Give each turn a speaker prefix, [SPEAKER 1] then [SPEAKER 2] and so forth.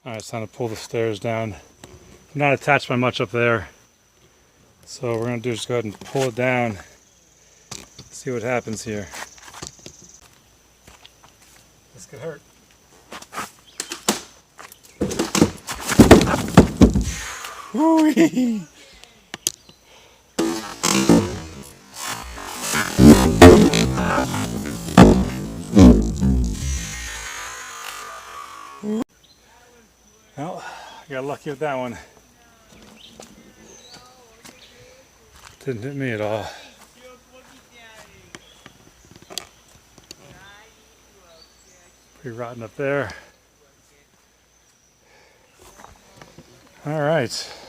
[SPEAKER 1] Alright, it's time to pull the stairs down. I'm not attached by much up there. So what we're going to do is just go ahead and pull it down. See what happens here. This could hurt. Whoo-wee. Well, I got lucky with that one. Didn't hit me at all. Pretty rotten up there. All right.